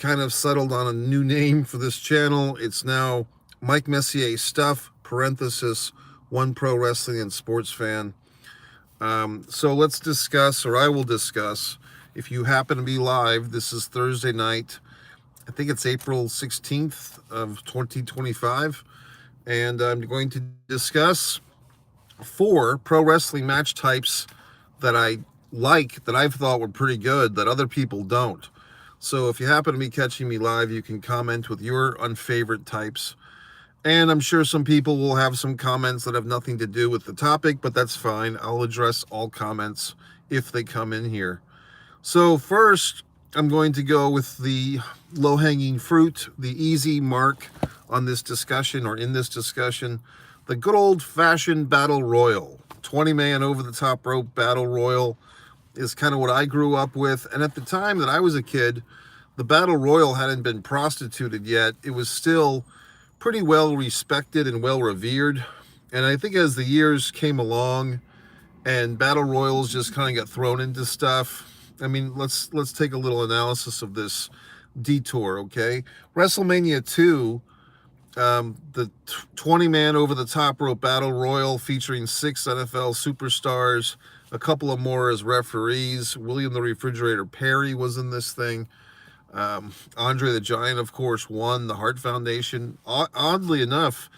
kind of settled on a new name for this channel. It's now Mike Messier Stuff, parenthesis, one pro wrestling and sports fan. So let's discuss, or I will discuss, if you happen to be live, this is Thursday night. I think it's April 16th of 2025. And I'm going to discuss 4 pro wrestling match types that I like, that I've thought were pretty good, that other people don't. So if you happen to be catching me live, you can comment with your unfavorite types. And I'm sure some people will have some comments that have nothing to do with the topic, but that's fine. I'll address all comments if they come in here. So first, I'm going to go with the low-hanging fruit, the easy mark on this discussion, or in this discussion, the good old-fashioned battle royal. 20-man over-the-top rope battle royal is kind of what I grew up with. And at the time that I was a kid, the battle royal hadn't been prostituted yet. It was still pretty well respected and well revered. And I think as the years came along and battle royals just kind of got thrown into stuff, I mean, let's take a little analysis of this detour, okay? WrestleMania 2, the 20-man over-the-top rope battle royal featuring 6 NFL superstars, a couple of more as referees. William the Refrigerator Perry was in this thing. Andre the Giant, of course, won. The Hart Foundation. Oddly enough,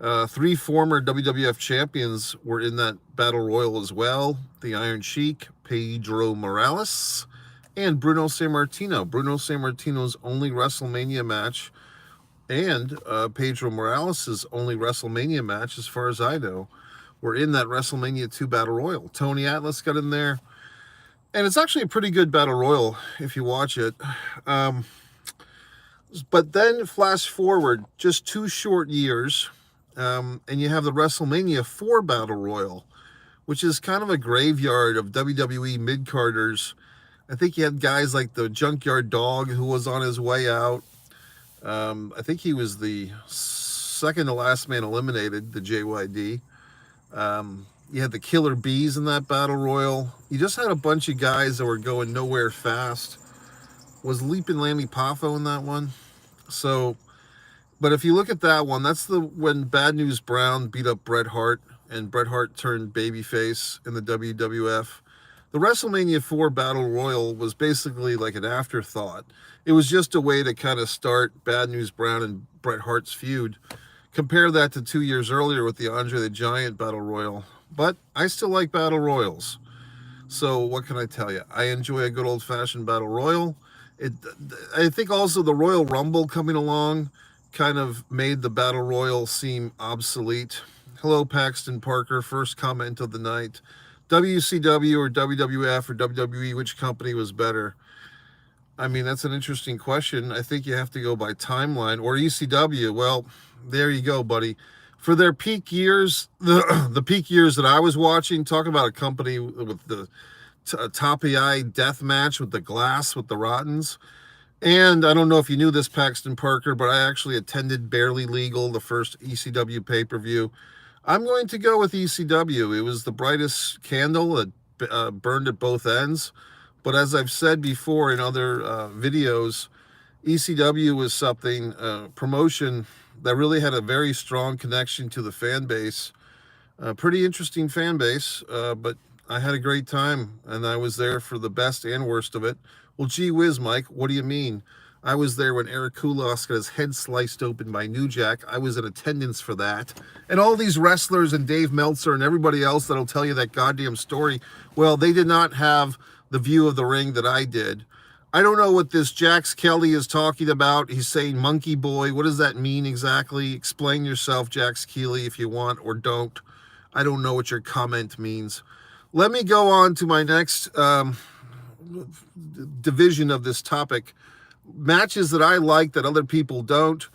3 former WWF champions were in that battle royal as well. The Iron Sheik, Pedro Morales, and Bruno Sammartino. Bruno Sammartino's only WrestleMania match, and Pedro Morales' only WrestleMania match, as far as I know, were in that WrestleMania 2 battle royal. Tony Atlas got in there. And it's actually a pretty good battle royal if you watch it. But then flash forward just 2 short years, and you have the WrestleMania 4 battle royal, which is kind of a graveyard of WWE mid-carders. I think you had guys like the Junkyard Dog, who was on his way out. I think he was the second to last man eliminated, the JYD. You had the Killer Bees in that battle royal. You just had a bunch of guys that were going nowhere fast. Was Leaping Lanny Poffo in that one? So, but if you look at that one, that's when Bad News Brown beat up Bret Hart, and Bret Hart turned babyface in the WWF. The WrestleMania 4 Battle Royal was basically like an afterthought. It was just a way to kind of start Bad News Brown and Bret Hart's feud. Compare that to 2 years earlier with the Andre the Giant Battle Royal. But I still like battle royals. So what can I tell you? I enjoy a good old-fashioned battle royal. I think also the Royal Rumble coming along kind of made the battle royal seem obsolete. Hello, Paxton Parker. First comment of the night. WCW or WWF or WWE, which company was better? I mean, that's an interesting question. I think you have to go by timeline. Or ECW. Well, there you go, buddy. For their peak years, the peak years that I was watching, talking about a company with the toppy-eye death match with the glass, with the Rottens. And I don't know if you knew this, Paxton Parker, but I actually attended Barely Legal, the first ECW pay-per-view. I'm going to go with ECW. It was the brightest candle that burned at both ends. But as I've said before in other videos, ECW was something, promotion that really had a very strong connection to the fan base. Pretty interesting fan base, but I had a great time, and I was there for the best and worst of it. Well, gee whiz, Mike, what do you mean? I was there when Eric Koulos got his head sliced open by New Jack. I was in attendance for that. And all these wrestlers and Dave Meltzer and everybody else that'll tell you that goddamn story, well, they did not have the view of the ring that I did. I don't know what this Jax Kelly is talking about. He's saying monkey boy. What does that mean exactly? Explain yourself, Jax Keeley, if you want, or don't. I don't know what your comment means. Let me go on to my next division of this topic. Matches that I like that other people don't.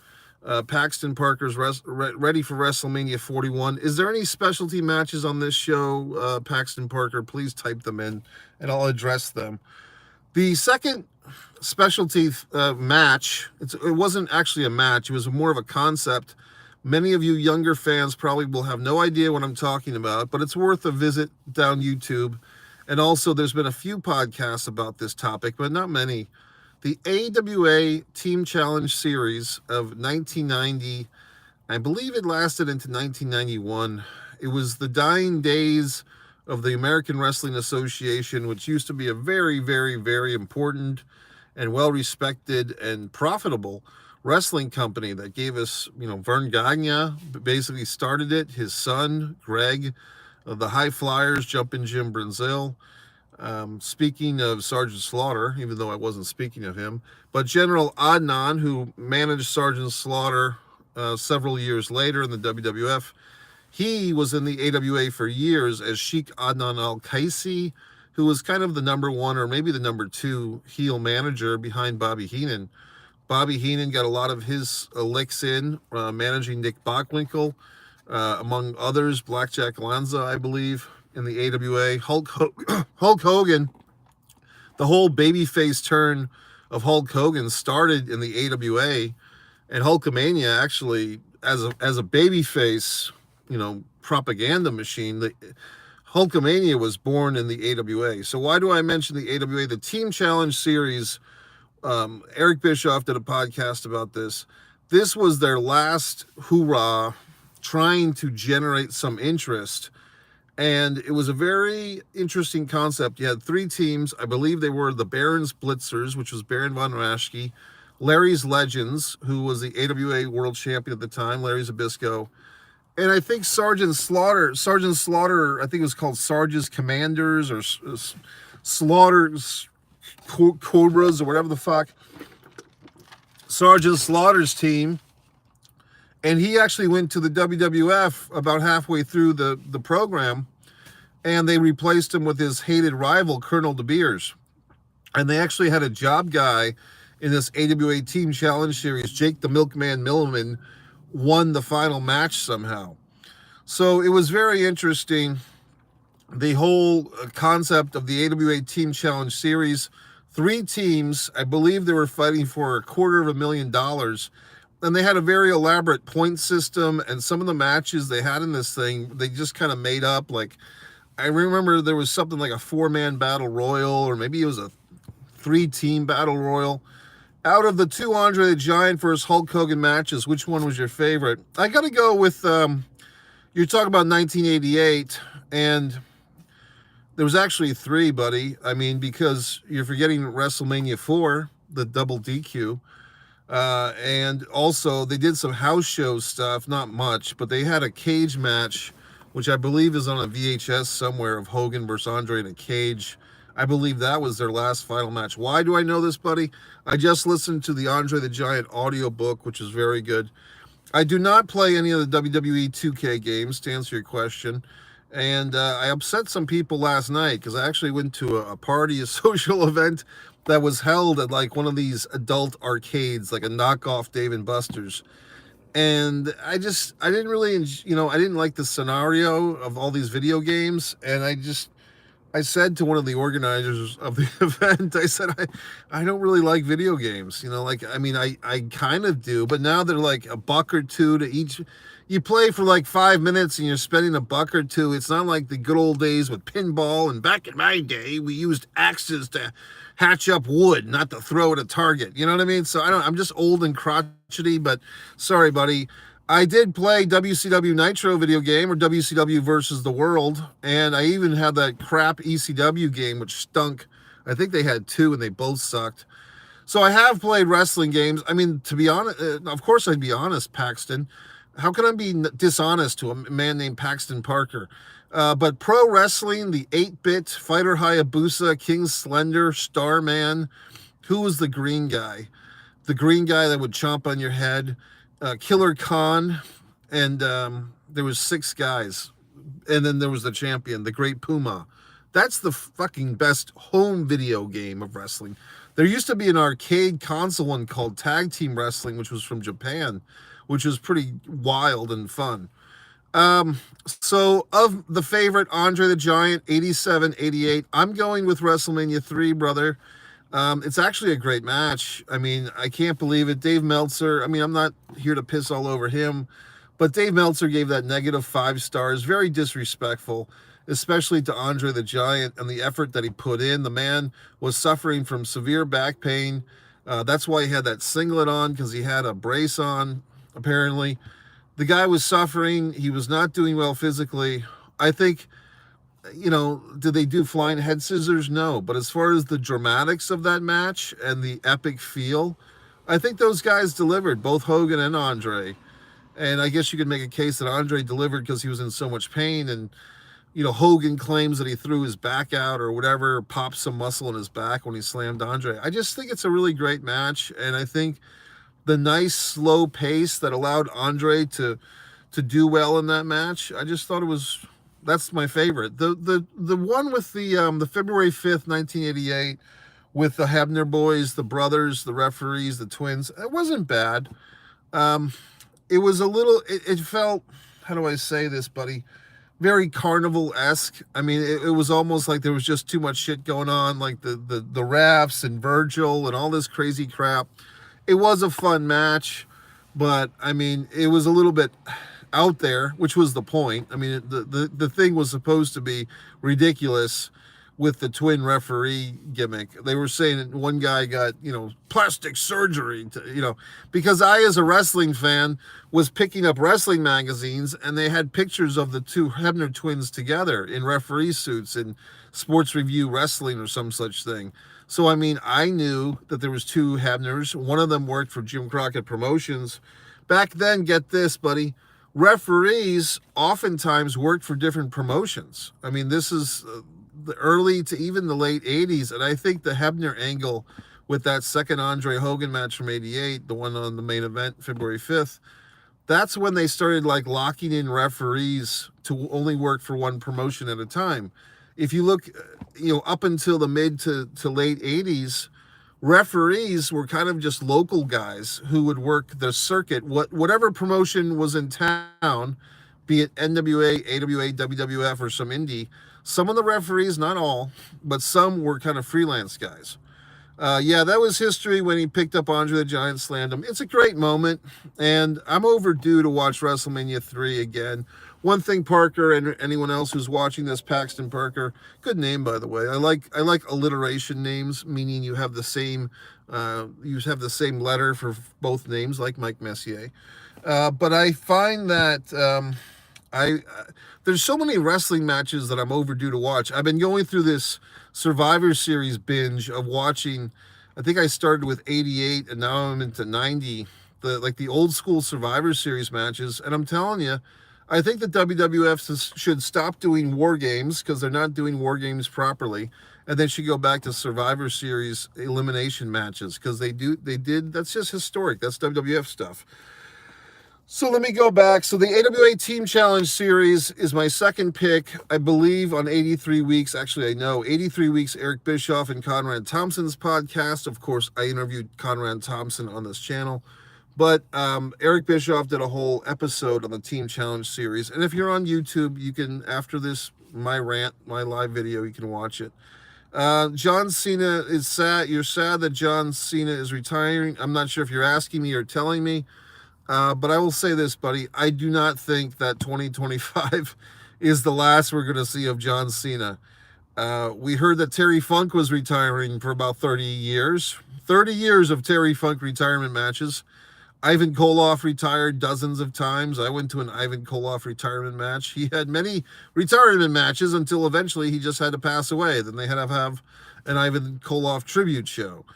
Paxton Parker's ready for WrestleMania 41. Is there any specialty matches on this show, Paxton Parker? Please type them in, and I'll address them. The second specialty match, it wasn't actually a match, it was more of a concept. Many of you younger fans probably will have no idea what I'm talking about, but it's worth a visit down YouTube. And also, there's been a few podcasts about this topic, but not many. the AWA Team Challenge Series of 1990. I believe it lasted into 1991. It was the dying days of the American Wrestling Association, which used to be a very, very, very important and well-respected and profitable wrestling company that gave us, Vern Gagne basically started it. His son, Greg, the High Flyers, Jumpin' Jim Brunzell. Speaking of Sergeant Slaughter, even though I wasn't speaking of him, but General Adnan, who managed Sergeant Slaughter several years later in the WWF, he was in the AWA for years as Sheikh Adnan Al-Qaisi, who was kind of the number one or maybe the number two heel manager behind Bobby Heenan. Bobby Heenan got a lot of his licks in managing Nick Bockwinkel, among others, Blackjack Lanza, I believe, in the AWA. Hulk Hogan, the whole babyface turn of Hulk Hogan started in the AWA, and Hulkamania actually, as a babyface, propaganda machine, the Hulkamania was born in the AWA. So why do I mention the AWA? The Team Challenge Series, Eric Bischoff did a podcast about this. This was their last hoorah, trying to generate some interest. And it was a very interesting concept. You had three teams. I believe they were the Baron's Blitzers, which was Baron von Raschke, Larry's Legends, who was the AWA world champion at the time, Larry Zbyszko, and I think Sergeant Slaughter, I think it was called Sarge's Commanders or Slaughter's Cobras or whatever the fuck. Sergeant Slaughter's team. And he actually went to the WWF about halfway through the program, and they replaced him with his hated rival, Colonel De Beers. And they actually had a job guy in this AWA Team Challenge Series. Jake the Milkman Milliman won the final match somehow. So it was very interesting, the whole concept of the AWA Team Challenge Series. Three teams, I believe they were fighting for $250,000. And they had a very elaborate point system, and some of the matches they had in this thing, they just kind of made up. Like, I remember there was something like a 4-man battle royal, or maybe it was a 3-team battle royal. Out of the two Andre the Giant versus Hulk Hogan matches, which one was your favorite? I got to go with, you're talking about 1988, and there was actually 3, buddy. I mean, because you're forgetting WrestleMania 4, the double DQ. And also they did some house show stuff, not much, but they had a cage match, which I believe is on a VHS somewhere, of Hogan versus Andre in a cage. I believe that was their last final match. Why do I know this, buddy? I just listened to the Andre the Giant audiobook, which is very good. I do not play any of the WWE 2K games, to answer your question. And I upset some people last night because I actually went to a party, a social event that was held at like one of these adult arcades, like a knockoff Dave & Buster's. And I didn't really, I didn't like the scenario of all these video games. And I said to one of the organizers of the event, I said, I don't really like video games. I kind of do, but now they're like $1 or $2 to each. You play for like 5 minutes and you're spending $1 or $2. It's not like the good old days with pinball. And back in my day, we used axes to hatch up wood, not to throw at a target. You know what I mean? So I'm just old and crotchety, but sorry, buddy. I did play WCW Nitro video game, or WCW versus the World, and I even had that crap ECW game, which stunk. I think they had 2, and they both sucked. So I have played wrestling games. I mean, to be honest, of course I'd be honest, Paxton. How can I be dishonest to a man named Paxton Parker? But Pro Wrestling, the 8-bit, Fighter Hayabusa, King Slender, Starman. Who was the green guy? The green guy that would chomp on your head. Killer Khan, and there was 6 guys, and then there was the champion, the Great Puma. That's the fucking best home video game of wrestling. There used to be an arcade console one called Tag Team Wrestling, which was from Japan, which was pretty wild and fun. So of the favorite, Andre the Giant, 87, 88, I'm going with WrestleMania 3, brother. It's actually a great match. I mean, I can't believe it. Dave Meltzer, I mean, I'm not here to piss all over him, but Dave Meltzer gave that -5 stars. Very disrespectful, especially to Andre the Giant and the effort that he put in. The man was suffering from severe back pain, That's why he had that singlet on, because he had a brace on, apparently. The guy was suffering. He was not doing well physically. I think, did they do flying head scissors? No. But as far as the dramatics of that match and the epic feel, I think those guys delivered, both Hogan and Andre. And I guess you could make a case that Andre delivered because he was in so much pain. And, Hogan claims that he threw his back out or whatever, popped some muscle in his back when he slammed Andre. I just think it's a really great match. And I think the nice slow pace that allowed Andre to do well in that match, I just thought that's my favorite. The one with the February 5th, 1988, with the Hebner boys, the brothers, the referees, the twins, it wasn't bad. It was a little, it felt, how do I say this, buddy? Very Carnival-esque. I mean, it was almost like there was just too much shit going on, like the refs and Virgil and all this crazy crap. It was a fun match, but I mean, it was a little bit out there, which was the point. I mean, the thing was supposed to be ridiculous with the twin referee gimmick. They were saying that one guy got, plastic surgery, because I, as a wrestling fan, was picking up wrestling magazines, and they had pictures of the two Hebner twins together in referee suits in Sports Review Wrestling or some such thing. So, I mean, I knew that there was two Hebners. One of them worked for Jim Crockett Promotions. Back then, get this, buddy, referees oftentimes worked for different promotions. I mean, this is the early to even the late 80s, and I think the Hebner angle with that second Andre Hogan match from 88, the one on the main event, February 5th, that's when they started like locking in referees to only work for one promotion at a time. If you look, up until the mid to late 80s, referees were kind of just local guys who would work the circuit, whatever promotion was in town, be it NWA, AWA, WWF, or some indie. Some of the referees, not all, but some were kind of freelance guys. That was history when he picked up Andre the Giant, slammed him. It's a great moment, and I'm overdue to watch WrestleMania 3 again. One thing, Parker, and anyone else who's watching this, Paxton Parker, good name, by the way. I like alliteration names, meaning you have the same letter for both names, like Mike Messier. But I find that there's so many wrestling matches that I'm overdue to watch. I've been going through this Survivor Series binge of watching. I think I started with 88 and now I'm into 90, the old school Survivor Series matches. And I'm telling you, I think the WWF should stop doing war games, because they're not doing war games properly, and they should go back to Survivor Series elimination matches, because that's just historic. That's WWF stuff. So let me go back. So the AWA Team Challenge Series is my second pick, I believe, on 83 Weeks. Actually, I know 83 Weeks, Eric Bischoff and CONRAD THOMPSON's podcast. Of course, I interviewed CONRAD THOMPSON on this channel. But Eric Bischoff did a whole episode on the Team Challenge Series. And if you're on YouTube, you can, after this, my rant, my live video, you can watch it. John Cena is sad. You're sad that John Cena is retiring. I'm not sure if you're asking me or telling me. But I will say this, buddy. I do not think that 2025 is the last we're going to see of John Cena. We heard that Terry Funk was retiring for about 30 years. 30 years of Terry Funk retirement matches. Ivan Koloff retired dozens of times. I went to an Ivan Koloff retirement match. He had many retirement matches until eventually he just had to pass away. Then they had to have an Ivan Koloff tribute show.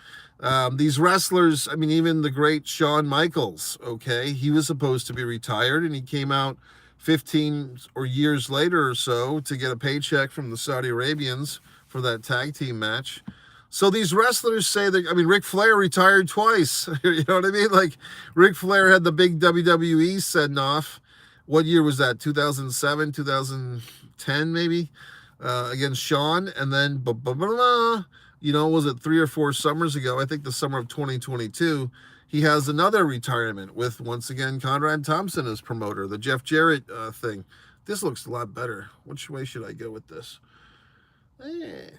These wrestlers, I mean, even the great Shawn Michaels, okay, he was supposed to be retired, and he came out 15 or years later or so to get a paycheck from the Saudi Arabians for that tag team match. So these wrestlers say that, I mean, Ric Flair retired twice. You know what I mean? Like, Ric Flair had the big WWE send off. What year was that? 2007, 2010, maybe? Against Shawn. And then, was it 3 or 4 summers ago? I think the summer of 2022, he has another retirement with, once again, CONRAD THOMPSON as promoter, the Jeff Jarrett thing. This looks a lot better. Which way should I go with this?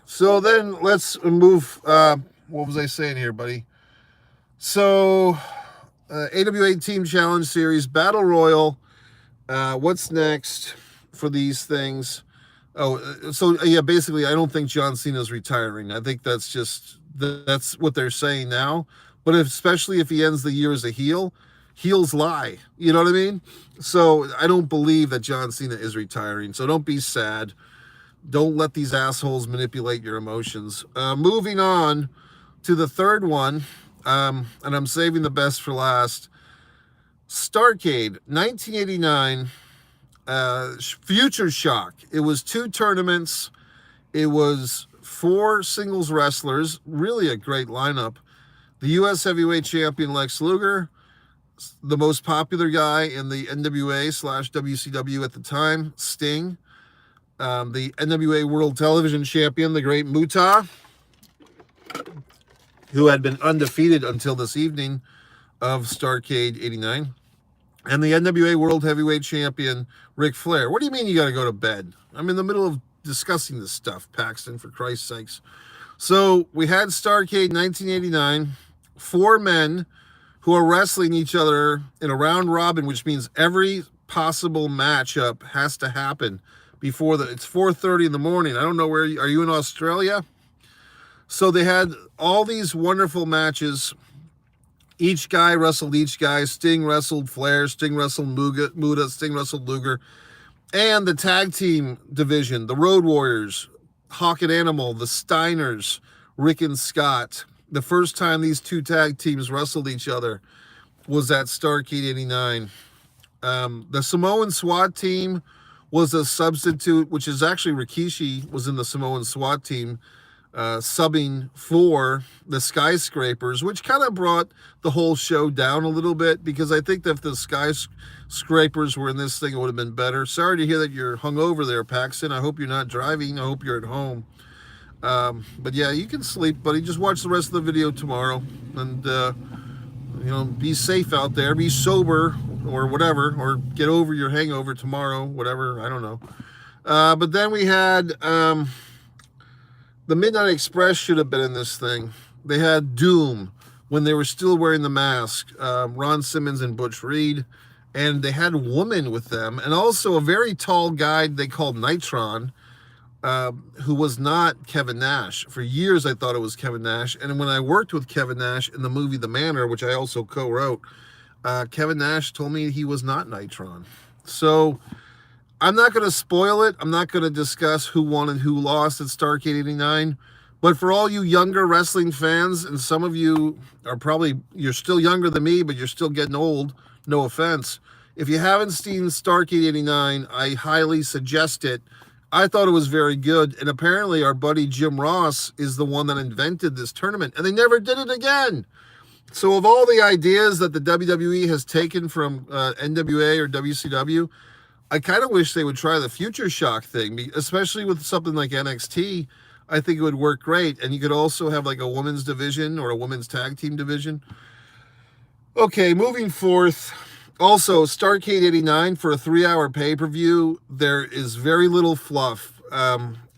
So then let's move. What was I saying here, buddy? So, AWA Team Challenge Series, Battle Royal. What's next for these things? Basically, I don't think John Cena's retiring. I think that's what they're saying now. but especially if he ends the year as a heel, heels lie. You know what I mean? So I don't believe that John Cena is retiring. So don't be sad. Don't let these assholes manipulate your emotions. Moving on to the third one, and I'm saving the best for last. Starrcade, 1989, Future Shock. It was 2 tournaments. It was 4 singles wrestlers. Really a great lineup. The U.S. Heavyweight Champion Lex Luger, the most popular guy in the NWA/WCW at the time, Sting. The NWA World Television Champion, the great Muta, who had been undefeated until this evening of Starrcade 89. And the NWA World Heavyweight Champion, Ric Flair. What do you mean you got to go to bed? I'm in the middle of discussing this stuff, Paxton, for Christ's sakes. So we had Starrcade 1989, 4 men who are wrestling each other in a round robin, which means every possible matchup has to happen before it's 4:30 in the morning. I don't know are you in Australia? So they had all these wonderful matches. Each guy wrestled each guy. Sting wrestled Flair, Sting wrestled Muta, Sting wrestled Luger. And the tag team division, the Road Warriors, Hawk and Animal, the Steiners, Rick and Scott. The first time these 2 tag teams wrestled each other was at Starrcade 89. The Samoan SWAT team was a substitute, which is actually Rikishi was in the Samoan SWAT team, subbing for the Skyscrapers, which kind of brought the whole show down a little bit, because I think that if the Skyscrapers were in this thing, it would have been better. Sorry to hear that you're hungover there, Paxton. I hope you're not driving. I hope you're at home. But yeah, you can sleep, buddy. Just watch the rest of the video tomorrow, and be safe out there. Be sober or whatever, or get over your hangover tomorrow, whatever. I don't know. But then we had the Midnight Express should have been in this thing. They had Doom when they were still wearing the mask. Ron Simmons and Butch Reed, and they had Woman with them, and also a very tall guy they called Nitron, who was not Kevin Nash. For years I thought it was Kevin Nash, and when I worked with Kevin Nash in the movie The Manor, which I also co-wrote, Kevin Nash told me he was not Nitron. So I'm not going to spoil it. I'm not going to discuss who won and who lost at Starrcade 89. But for all you younger wrestling fans, and some of you are you're still younger than me, but you're still getting old, no offense. If you haven't seen Starrcade 89, I highly suggest it. I thought it was very good. And apparently our buddy Jim Ross is the one that invented this tournament. And they never did it again. So of all the ideas that the WWE has taken from NWA or WCW, I kind of wish they would try the Future Shock thing, especially with something like NXT. I think it would work great. And you could also have like a women's division or a women's tag team division. Okay, moving forth. Also, Starrcade 89 for a 3-hour pay-per-view, there is very little fluff.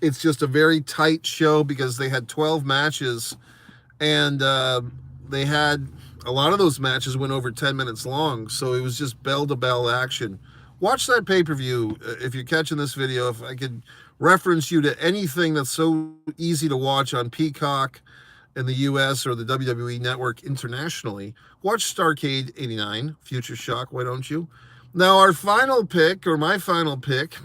It's just a very tight show because they had 12 matches, and they had a lot of those matches went over 10 minutes long, so it was just bell-to-bell action. Watch that pay-per-view if you're catching this video. If I could reference you to anything that's so easy to watch on Peacock in the US or the WWE Network internationally, watch Starrcade 89, Future Shock, why don't you? Now, our final pick, or my final pick,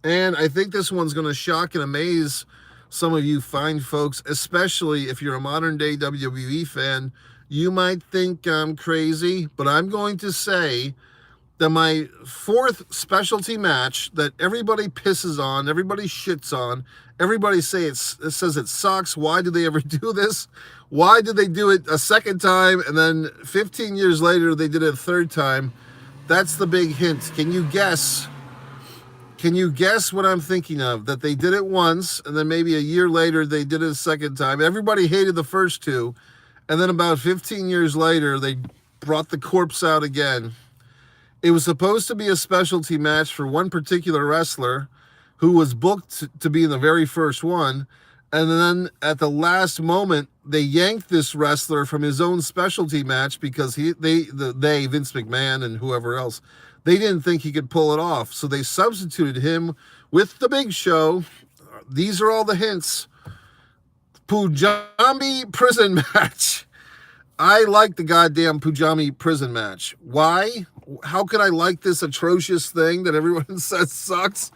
and I think this one's going to shock and amaze some of you fine folks, especially if you're a modern-day WWE fan. You might think I'm crazy, but I'm going to say that my 4th specialty match that everybody pisses on, everybody shits on, everybody says it sucks. Why did they ever do this? Why did they do it a second time, and then 15 years later they did it a third time? That's the big hint. Can you guess? Can you guess what I'm thinking of? That they did it once, and then maybe a year later they did it a second time. Everybody hated the first 2, and then about 15 years later they brought the corpse out again. It was supposed to be a specialty match for one particular wrestler who was booked to be in the very first one. And then at the last moment, they yanked this wrestler from his own specialty match because Vince McMahon and whoever else, they didn't think he could pull it off. So they substituted him with the Big Show. These are all the hints. Punjabi prison match. I like the goddamn Punjabi prison match. Why? How could I like this atrocious thing that everyone says sucks?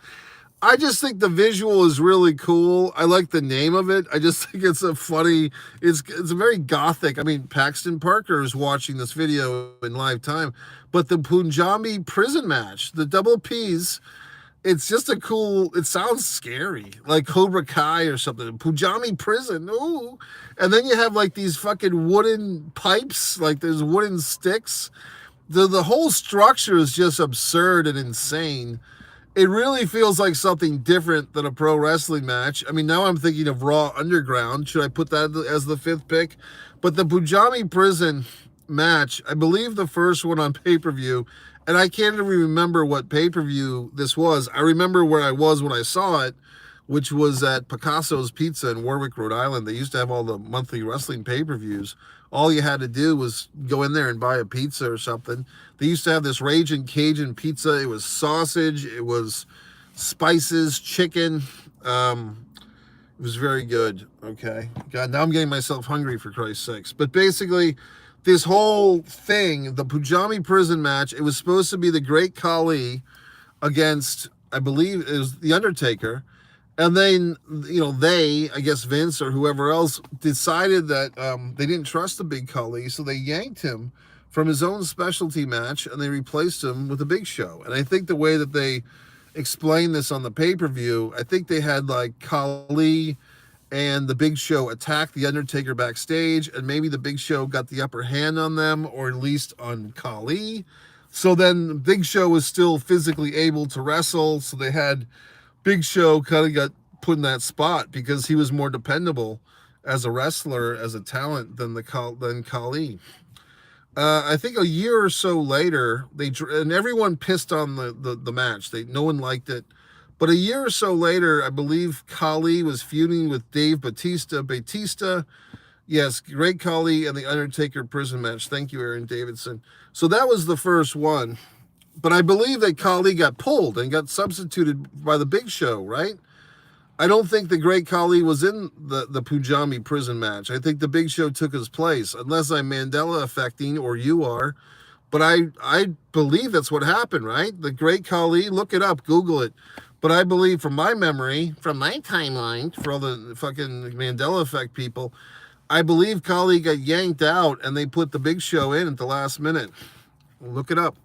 I just think the visual is really cool. I like the name of it. I just think it's a funny, it's a very gothic. I mean, Paxton Parker is watching this video in live time, but the Punjabi prison match, the double P's, it's just a cool, it sounds scary, like Cobra Kai or something. Punjabi prison, ooh. And then you have like these fucking wooden pipes, like there's wooden sticks. The whole structure is just absurd and insane. It really feels like something different than a pro wrestling match. I mean, now I'm thinking of Raw Underground. Should I put that as the 5th pick? But the Punjabi prison match, I believe the first one on pay-per-view, and I can't even remember what pay-per-view this was. I remember where I was when I saw it, which was at Picasso's Pizza in Warwick, Rhode Island. They used to have all the monthly wrestling pay-per-views. All you had to do was go in there and buy a pizza or something. They used to have this Ragin' Cajun pizza. It was sausage. It was spices, chicken. It was very good. Okay. God, now I'm getting myself hungry, for Christ's sakes. But basically, this whole thing, the Punjabi prison match, it was supposed to be the Great Khali against, I believe it was The Undertaker. And then, I guess Vince or whoever else decided that they didn't trust the Big Khali, so they yanked him from his own specialty match and they replaced him with the Big Show. And I think the way that they explained this on the pay-per-view, I think they had like Khali and the Big Show attack the Undertaker backstage, and maybe the Big Show got the upper hand on them, or at least on Khali. So then Big Show was still physically able to wrestle, so they had Big Show kind of got put in that spot because he was more dependable as a wrestler, as a talent than Khali. I think a year or so later, and everyone pissed on the match. No one liked it. But a year or so later, I believe Khali was feuding with Dave Batista. Yes, Great Khali and the Undertaker prison match. Thank you, Aaron Davidson. So that was the first one. But I believe that Khali got pulled and got substituted by the Big Show, right? I don't think the Great Khali was in the Punjabi prison match. I think the Big Show took his place, unless I'm Mandela affecting or you are. But I believe that's what happened, right? The Great Khali, look it up, Google it. But I believe from my memory, from my timeline, for all the fucking Mandela effect people, I believe Khali got yanked out and they put the Big Show in at the last minute. Look it up.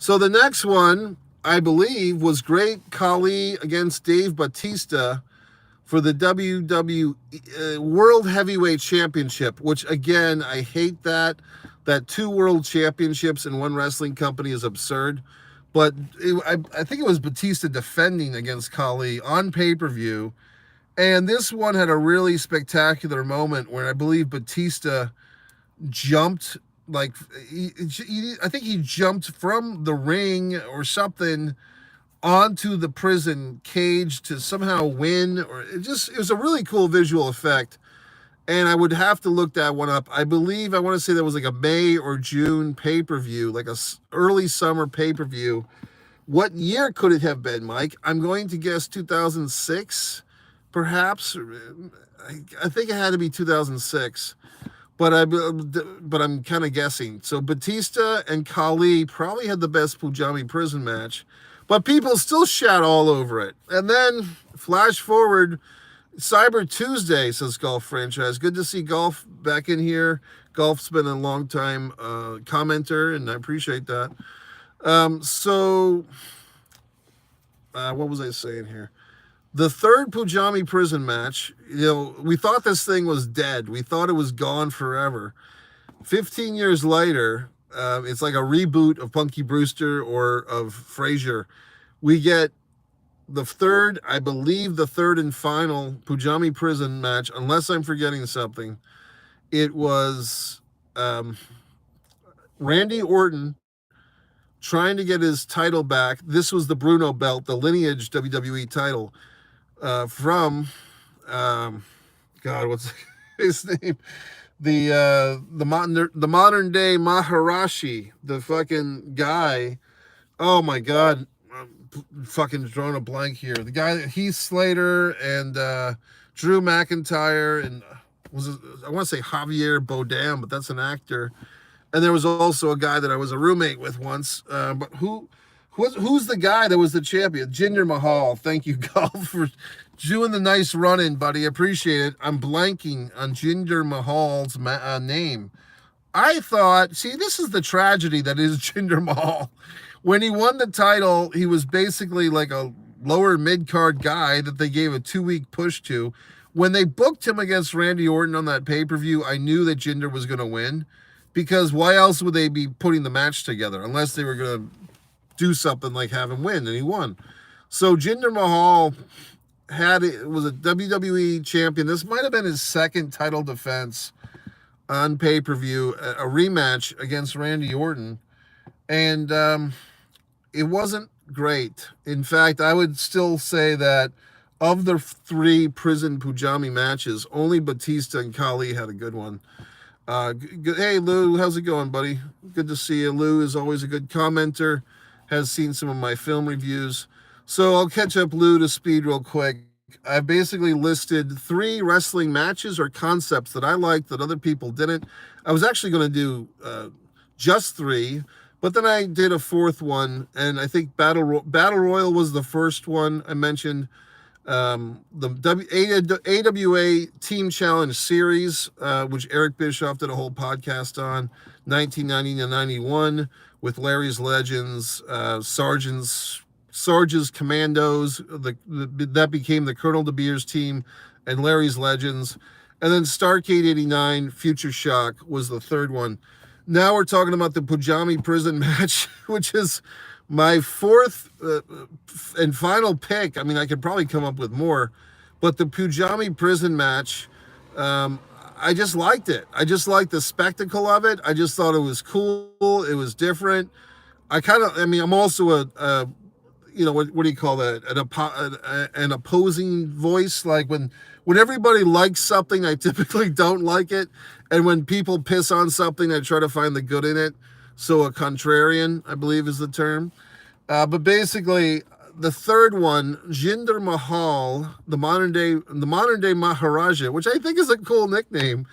So the next one, I believe, was Great Khali against Dave Batista for the WWE World Heavyweight Championship, which, again, I hate that. That 2 world championships in one wrestling company is absurd. But I think it was Batista defending against Khali on pay-per-view. And this one had a really spectacular moment where I believe Batista jumped, I think he jumped from the ring or something onto the prison cage to somehow win. Or it was a really cool visual effect. And I would have to look that one up. I believe, I want to say that was like a May or June pay-per-view, like a early summer pay-per-view. What year could it have been, Mike? I'm going to guess 2006, perhaps. I think it had to be 2006. But I'm kind of guessing. So Batista and Khali probably had the best Punjabi prison match. But people still shat all over it. And then, flash forward, Cyber Tuesday, says Golf Franchise. Good to see Golf back in here. Golf's been a long time commenter, and I appreciate that. What was I saying here? The third Punjabi prison match, we thought this thing was dead. We thought it was gone forever. 15 years later, it's like a reboot of Punky Brewster or of Frasier. We get the third and final Punjabi prison match, unless I'm forgetting something. It was Randy Orton trying to get his title back. This was the Bruno belt, the lineage WWE title from what's his name? The modern day Maharashi, the fucking guy. Oh my God. Fucking drawing a blank here. The guy, Heath Slater and Drew McIntyre, and I want to say Javier Bardem, but that's an actor. And there was also a guy that I was a roommate with once. But who's the guy that was the champion? Jinder Mahal. Thank you, Golf, for doing the nice run-in, buddy. Appreciate it. I'm blanking on Jinder Mahal's name. I thought, see, this is the tragedy that is Jinder Mahal. When he won the title, he was basically like a lower mid-card guy that they gave a 2-week push to. When they booked him against Randy Orton on that pay-per-view, I knew that Jinder was going to win, because why else would they be putting the match together unless they were going to do something like have him win, and he won. So Jinder Mahal was a WWE champion. This might have been his second title defense on pay-per-view, a rematch against Randy Orton, and it wasn't great. In fact, I would still say that of the 3 prison Pujami matches, only Batista and Khali had a good one. Hey, Lou, how's it going, buddy? Good to see you. Lou is always a good commenter, has seen some of my film reviews. So I'll catch up Lou to speed real quick. I basically listed 3 wrestling matches or concepts that I liked that other people didn't. I was actually going to do just 3, but then I did a 4th one, and I think Battle Royal was the first one I mentioned. The AWA Team Challenge Series, which Eric Bischoff did a whole podcast on, 1990 to 91, with Larry's Legends, Sarge's Commandos, that became the Colonel De Beers team, and Larry's Legends. And then Starrcade 89, Future Shock, was the 3rd one. Now we're talking about the Pujami prison match, which is my 4th and final pick. I mean, I could probably come up with more, but the Pujami prison match, I just liked it. I just liked the spectacle of it. I just thought it was cool. It was different. I'm also a what do you call that? An opposing voice. Like when everybody likes something, I typically don't like it. And when people piss on something, I try to find the good in it. So a contrarian, I believe, is the term. But basically, the 3rd one, Jinder Mahal, the modern day Maharaja, which I think is a cool nickname.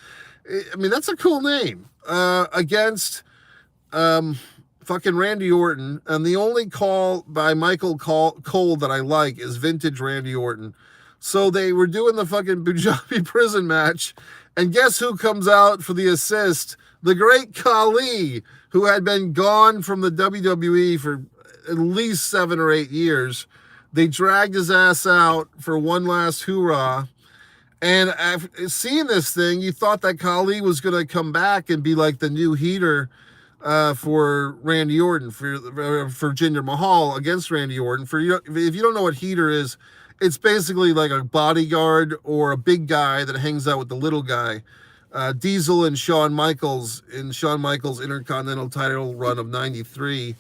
I mean, that's a cool name. Against fucking Randy Orton. And the only call by Michael Cole that I like is vintage Randy Orton. So they were doing the fucking Punjabi prison match. And guess who comes out for the assist? The great Khali, who had been gone from the WWE for at least 7 or 8 years. They dragged his ass out for one last hoorah. And after seeing this thing, you thought that Khali was going to come back and be like the new heater for Randy Orton, for Jinder Mahal against Randy Orton. If you don't know what heater is, it's basically like a bodyguard or a big guy that hangs out with the little guy. Diesel and Shawn Michaels in Shawn Michaels Intercontinental title run of 93.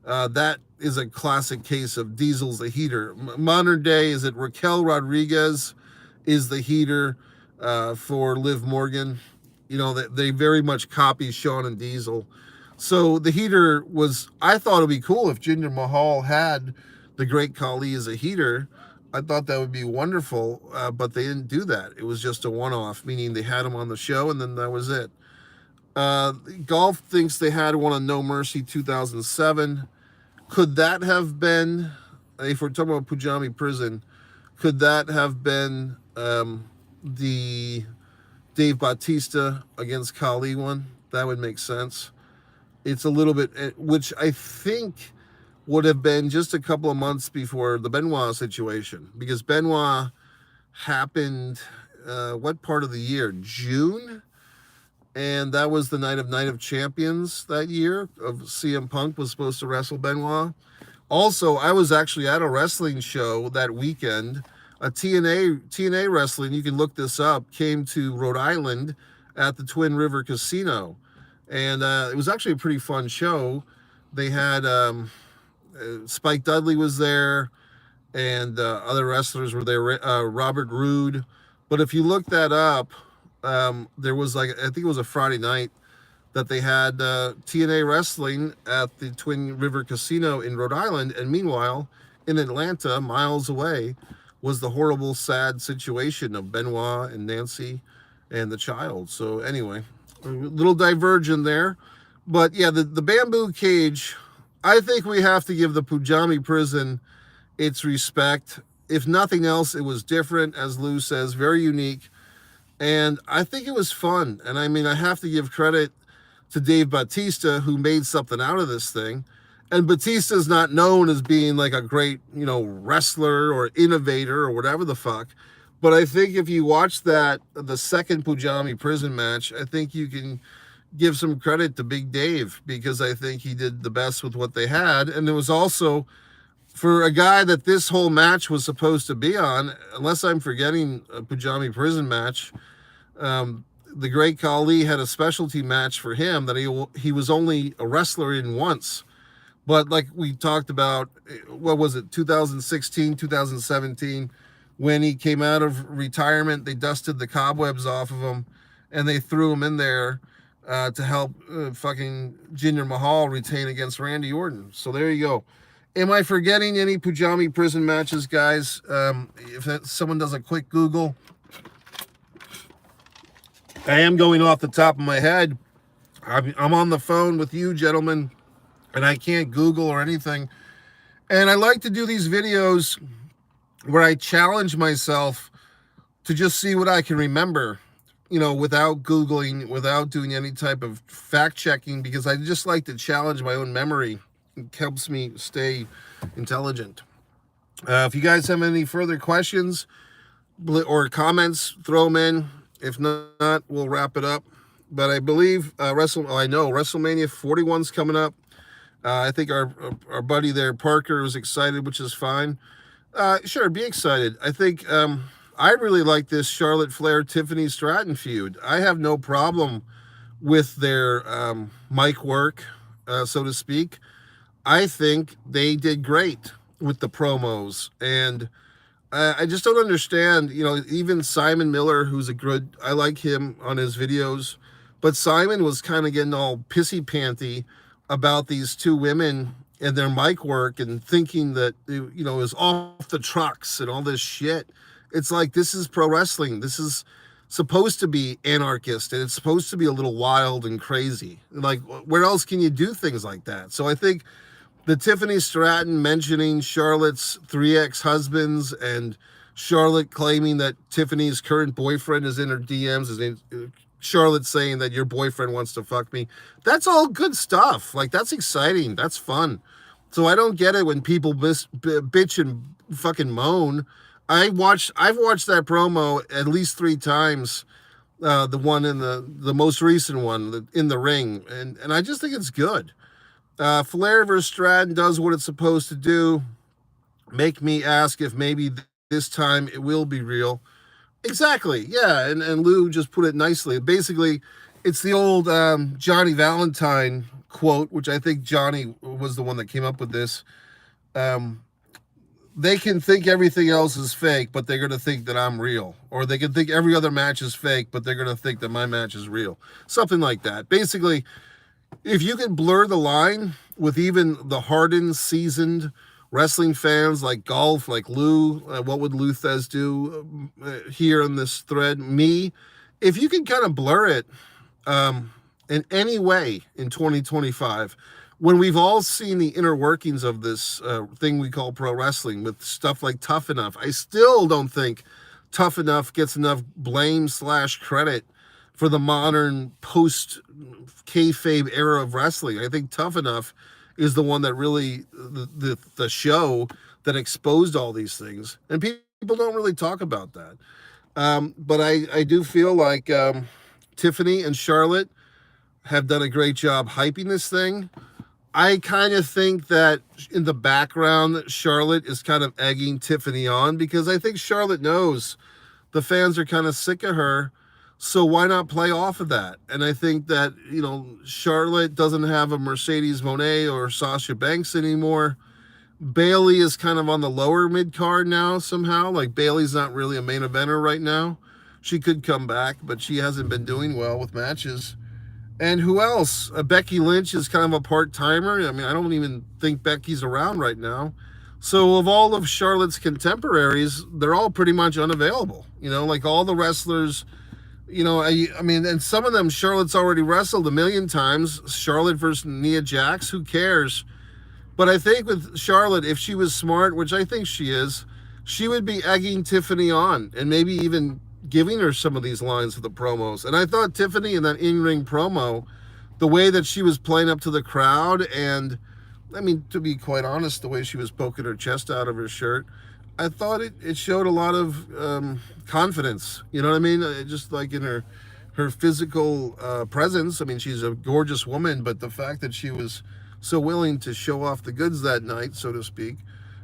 That is a classic case of Diesel's the heater. Modern day, is it Raquel Rodriguez is the heater for Liv Morgan? You know, they very much copy Shawn and Diesel. So the heater was, I thought it'd be cool if Jinder Mahal had the great Khali as a heater. I thought that would be wonderful, but they didn't do that. It was just a one-off, meaning they had him on the show, and then that was it. Golf thinks they had one on No Mercy 2007. Could that have been, if we're talking about Pujami Prison, could that have been the Dave Bautista against Khali one? That would make sense. It's a little bit, which I think would have been just a couple of months before the Benoit situation, because Benoit happened, what part of the year? June? And that was the Night of Champions that year of CM Punk was supposed to wrestle Benoit. Also, I was actually at a wrestling show that weekend. A TNA wrestling, you can look this up, came to Rhode Island at the Twin River Casino. And it was actually a pretty fun show. They had Spike Dudley was there, and other wrestlers were there, Robert Roode. But if you look that up, there was I think it was a Friday night that they had TNA wrestling at the Twin River Casino in Rhode Island. And meanwhile, in Atlanta, miles away, was the horrible, sad situation of Benoit and Nancy and the child. So anyway, a little divergent there. But yeah, the bamboo cage, I think we have to give the Pujami prison its respect. If nothing else, it was different, as Lou says, very unique. And I think it was fun. And I mean, I have to give credit to Dave Bautista, who made something out of this thing. And Batista's not known as being like a great, wrestler or innovator or whatever the fuck. But I think if you watch the second Pujami prison match, I think you can give some credit to Big Dave, because I think he did the best with what they had. And it was also, for a guy that this whole match was supposed to be on, unless I'm forgetting a Pujami prison match, the great Khali had a specialty match for him that he was only a wrestler in once. But like we talked about, what was it, 2016, 2017, when he came out of retirement, they dusted the cobwebs off of him and they threw him in there to help fucking Jinder Mahal retain against Randy Orton. So there you go. Am I forgetting any Pujami prison matches, guys? If someone does a quick Google, I am going off the top of my head. I'm on the phone with you, gentlemen, and I can't Google or anything. And I like to do these videos where I challenge myself to just see what I can remember, without Googling, without doing any type of fact checking, because I just like to challenge my own memory. It helps me stay intelligent. If you guys have any further questions or comments, throw them in. If not, we'll wrap it up. But I believe WrestleMania 41's coming up. I think our buddy there, Parker, was excited, which is fine. Sure, be excited. I think I really like this Charlotte Flair Tiffany Stratton feud. I have no problem with their mic work, so to speak. I think they did great with the promos, and I just don't understand, even Simon Miller, who's I like him on his videos, but Simon was kind of getting all pissy-panty about these two women and their mic work and thinking that, it was off the trucks and all this shit. It's like, this is pro wrestling. This is supposed to be anarchist, and it's supposed to be a little wild and crazy. Like, where else can you do things like that? So I think the Tiffany Stratton mentioning Charlotte's 3 ex-husbands and Charlotte claiming that Tiffany's current boyfriend is in her DMs, Charlotte saying that your boyfriend wants to fuck me. That's all good stuff. Like, that's exciting. That's fun. So I don't get it when people bitch and fucking moan. I've watched that promo at least 3 times. The one in the most recent one in the ring. And I just think it's good. Flair versus Stratton does what it's supposed to do. Make me ask if maybe this time it will be real. Exactly, yeah, and Lou just put it nicely. Basically, it's the old Johnny Valentine quote, which I think Johnny was the one that came up with this. They can think everything else is fake, but they're going to think that I'm real. Or they can think every other match is fake, but they're going to think that my match is real. Something like that. Basically, if you can blur the line with even the hardened, seasoned wrestling fans like golf, like Lou, what would Lou Thez do here in this thread? Me, if you can kind of blur it in any way in 2025, when we've all seen the inner workings of this thing we call pro wrestling with stuff like Tough Enough, I still don't think Tough Enough gets enough blame / credit for the modern post kayfabe era of wrestling. I think Tough Enough is the one that really, the show that exposed all these things. And people don't really talk about that. But I do feel like Tiffany and Charlotte have done a great job hyping this thing. I kind of think that in the background, Charlotte is kind of egging Tiffany on, because I think Charlotte knows the fans are kind of sick of her. So why not play off of that? And I think that, Charlotte doesn't have a Mercedes Moné or Sasha Banks anymore. Bayley is kind of on the lower mid card now somehow. Like, Bayley's not really a main eventer right now. She could come back, but she hasn't been doing well with matches. And who else? Becky Lynch is kind of a part-timer. I mean, I don't even think Becky's around right now. So of all of Charlotte's contemporaries, they're all pretty much unavailable. Like all the wrestlers I mean, and some of them Charlotte's already wrestled a million times. Charlotte versus Nia Jax, who cares? But I think with Charlotte, if she was smart, which I think she is, she would be egging Tiffany on and maybe even giving her some of these lines for the promos. And I thought Tiffany in that in-ring promo, the way that she was playing up to the crowd, and I mean, to be quite honest, the way she was poking her chest out of her shirt, I thought it showed a lot of confidence. You know what I mean? Just like in her physical presence. I mean, she's a gorgeous woman, but the fact that she was so willing to show off the goods that night, so to speak,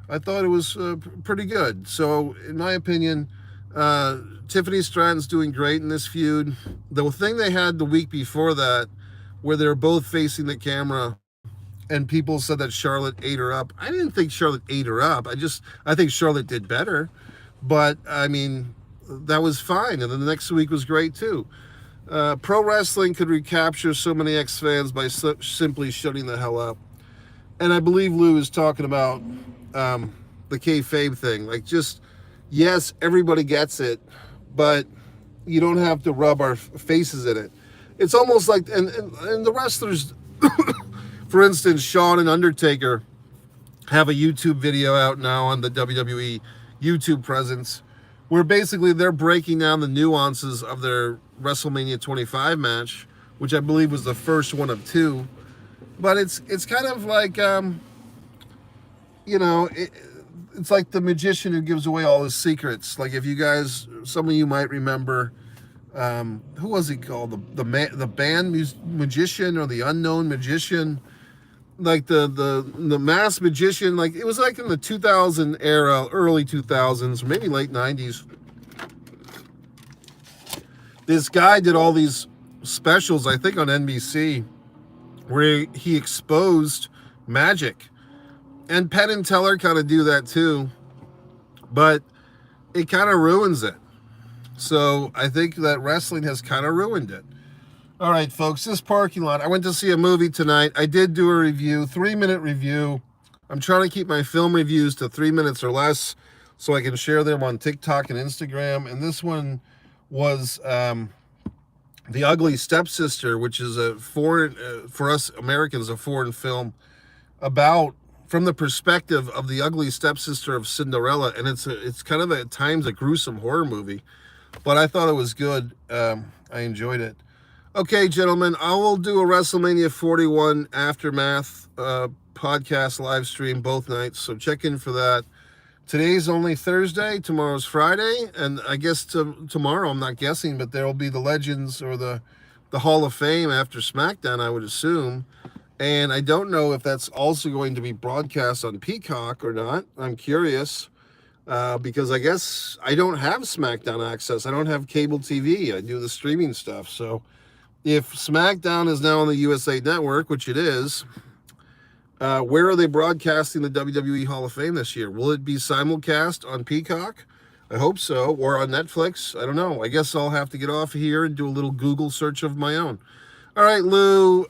I thought it was pretty good. So, in my opinion, Tiffany Stratton's doing great in this feud. The thing they had the week before that, where they were both facing the camera, and people said that Charlotte ate her up. I didn't think Charlotte ate her up. I think Charlotte did better. But, I mean, that was fine. And then the next week was great, too. Pro wrestling could recapture so many ex-fans by simply shutting the hell up. And I believe Lou is talking about the kayfabe thing. Like, just, yes, everybody gets it, but you don't have to rub our faces in it. It's almost like, and the wrestlers, for instance, Shawn and Undertaker have a YouTube video out now on the WWE YouTube presence, where basically they're breaking down the nuances of their WrestleMania 25 match, which I believe was the first one of two. But it's kind of like, it's like the magician who gives away all his secrets. Like, if you guys, some of you might remember, who was he called? The band magician, or the unknown magician? Like the masked magician. Like, it was like in the 2000 era, early 2000s, or maybe late 90s. This guy did all these specials, I think on NBC, where he exposed magic. And Penn and Teller kind of do that too, but it kind of ruins it. So I think that wrestling has kind of ruined it. All right, folks, this parking lot. I went to see a movie tonight. I did do a review, 3-minute review. I'm trying to keep my film reviews to 3 minutes or less so I can share them on TikTok and Instagram. And this one was The Ugly Stepsister, which is a foreign, for us Americans, a foreign film about, from the perspective of the ugly stepsister of Cinderella. And it's kind of at times a gruesome horror movie, but I thought it was good. I enjoyed it. Okay, gentlemen, I will do a WrestleMania 41 Aftermath podcast live stream both nights, so check in for that. Today's only Thursday, tomorrow's Friday, and I guess tomorrow, I'm not guessing, but there will be the Legends or the Hall of Fame after SmackDown, I would assume. And I don't know if that's also going to be broadcast on Peacock or not. I'm curious, because I guess I don't have SmackDown access. I don't have cable TV. I do the streaming stuff, so if SmackDown is now on the USA Network, which it is, where are they broadcasting the WWE Hall of Fame this year? Will it be simulcast on Peacock? I hope so. Or on Netflix? I don't know. I guess I'll have to get off here and do a little Google search of my own. All right, Lou,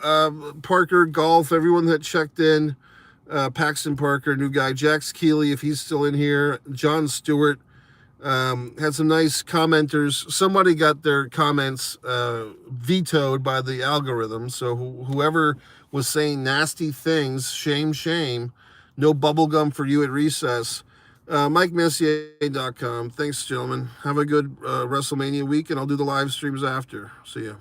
Parker, Golf, everyone that checked in, Paxton Parker, new guy, Jax Keeley, if he's still in here, John Stewart, had some nice commenters. Somebody got their comments vetoed by the algorithm, so whoever was saying nasty things, shame, no bubblegum for you at recess. MikeMessier.com. Thanks, gentlemen. Have a good WrestleMania week, and I'll do the live streams after. See ya.